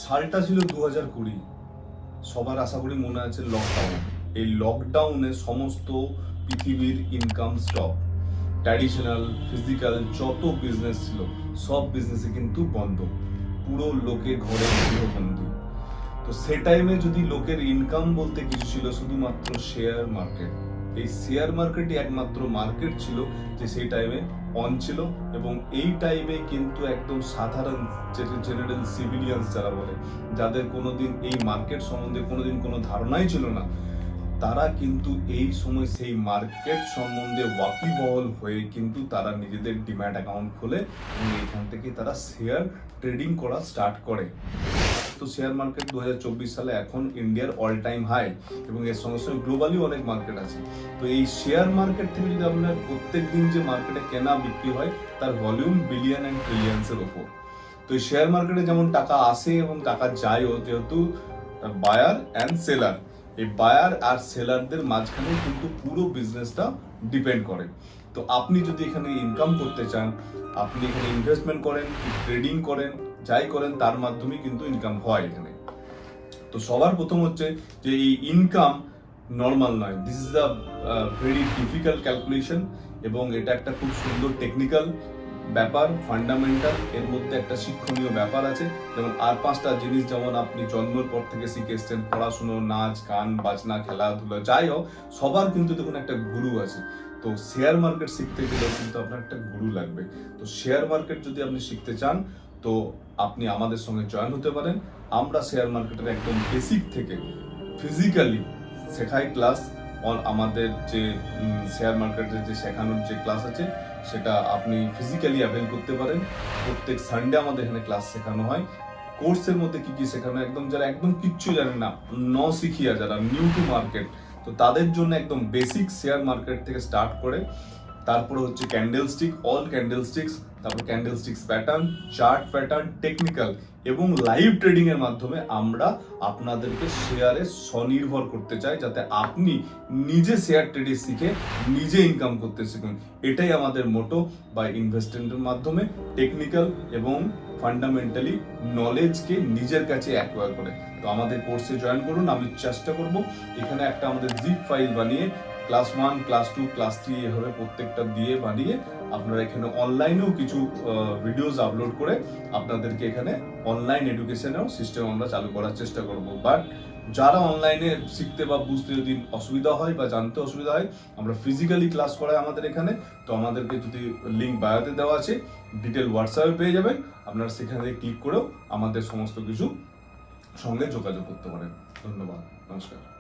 সালটা ছিল 2020। সবার আশা করি মনে আছে লকডাউন। এই লকডাউনে সমস্ত পৃথিবীর ইনকাম স্টপ। ট্র্যাডিশনাল ফিজিক্যাল যত বিজনেস ছিল সব বিজনেসে কিন্তু বন্ধ, পুরো লোকে ঘরে গৃহবন্দী। তো সে টাইমে যদি লোকের ইনকাম বলতে কিছু ছিল শুধুমাত্র শেয়ার মার্কেট। এই শেয়ার মার্কেটই একমাত্র মার্কেট ছিল যে সেই টাইমে অন ছিল, এবং এই টাইমে কিন্তু একদম সাধারণ জেনারেল সিভিলিয়ানস যারা বলে, যাদের কোনোদিন এই মার্কেট সম্বন্ধে কোনোদিন কোনো ধারণাই ছিল না, তারা কিন্তু এই সময় সেই মার্কেট সম্বন্ধে ওয়াকিবহল হয়ে কিন্তু তারা নিজেদের ডিম্যাট অ্যাকাউন্ট খোলে এবং এখান থেকে তারা শেয়ার ট্রেডিং করা স্টার্ট করে। তো শেয়ার মার্কেট 2024 সালে এখন ইন্ডিয়ার অল টাইম হাই, এবং এর সঙ্গে সঙ্গে গ্লোবালি অনেক মার্কেট আছে। তো এই শেয়ার মার্কেট থেকে যদি আপনার প্রত্যেক দিন যে মার্কেটে কেনা বিক্রি হয় তার ভলিউম বিলিয়ন অ্যান্ড ট্রিলিয়ন্সের ওপর। তো এই শেয়ার মার্কেটে যেমন টাকা আসে এবং টাকা যায়ও, যেহেতু বায়ার অ্যান্ড সেলার, এই বায়ার আর সেলারদের মাঝখানে কিন্তু পুরো বিজনেসটা ডিপেন্ড করে। তো আপনি যদি এখানে ইনকাম করতে চান, আপনি এখানে ইনভেস্টমেন্ট করেন, ট্রেডিং করেন, যাই করেন তার মাধ্যমে কিন্তু ইনকাম হয় এখানে। তো সবার প্রথম হচ্ছে যে এই ইনকাম নর্মাল নয়, this is the very difficult calculation, এবং এটা একটা খুব সুন্দর টেকনিক্যাল ব্যাপার, ফান্ডামেন্টাল। এর মধ্যে একটা শিক্ষণীয় ব্যাপার আছে, যেমন আর 5টা জিনিস যেমন আপনি জন্মের পর থেকে শিখে এসছেন, পড়াশুনো, নাচ গান বাজনা খেলাধুলা যাই হোক, সবার কিন্তু দেখুন একটা গুরু আছে। তো শেয়ার মার্কেট শিখতে গেলেও কিন্তু আপনার একটা গুরু লাগবে। তো শেয়ার মার্কেট যদি আপনি শিখতে চান তো আপনি আমাদের সঙ্গে জয়েন হতে পারেন। আমরা শেয়ার মার্কেটের একদম বেসিক থেকে ফিজিক্যালি শেখাই ক্লাস। আমাদের যে শেয়ার মার্কেটের যে শেখানোর যে ক্লাস আছে সেটা আপনি ফিজিক্যালি অ্যাভেল করতে পারেন। প্রত্যেক সানডে আমাদের এখানে ক্লাস শেখানো হয়। কোর্সের মধ্যে কি কি শেখানো, একদম যারা একদম কিচ্ছু জানেন না, শিখিয়া যারা নিউ টু মার্কেট, তো তাদের জন্য একদম বেসিক শেয়ার মার্কেট থেকে স্টার্ট করে তারপরে হচ্ছে ক্যান্ডেলস্টিক, অল ক্যান্ডেলস্টিক্স, তারপর ক্যান্ডেলস্টিক্স প্যাটার্ন, চার্ট প্যাটার্ন, টেকনিক্যাল এবং লাইভ ট্রেডিং এর মাধ্যমে আমরা আপনাদেরকে শেয়ারে স্বনির্ভর করতে চাই, যাতে আপনি নিজে শেয়ার ট্রেডিং শিখে নিজে ইনকাম করতে শিখুন। এটাই আমাদের মোটো। বা ইনভেস্টমেন্টের মাধ্যমে টেকনিক্যাল এবং ফান্ডামেন্টালি নলেজকে নিজের কাছে অ্যাকোয়ার করে। তো আমাদের কোর্সে জয়েন করুন। আমি চেষ্টা করব এখানে একটা আমাদের জিপ ফাইল বানিয়ে ক্লাস 1, ক্লাস 2, ক্লাস 3 এভাবে প্রত্যেকটা দিয়ে বানিয়ে আপনারা এখানে অনলাইনেও কিছু ভিডিওস আপলোড করে আপনাদেরকে এখানে অনলাইন এডুকেশনেও সিস্টেম আমরা চালু করার চেষ্টা করব। বাট যারা অনলাইনে শিখতে বা বুঝতে যদি অসুবিধা হয় বা জানতে অসুবিধা হয়, আমরা ফিজিক্যালি ক্লাস করাই আমাদের এখানে। তো আমাদেরকে যদি লিঙ্ক বায়োতে দেওয়া আছে, ডিটেল হোয়াটসঅ্যাপে পেয়ে যাবেন। আপনারা সেখানে ক্লিক করেও আমাদের সমস্ত কিছু সঙ্গে যোগাযোগ করতে পারেন। ধন্যবাদ, নমস্কার।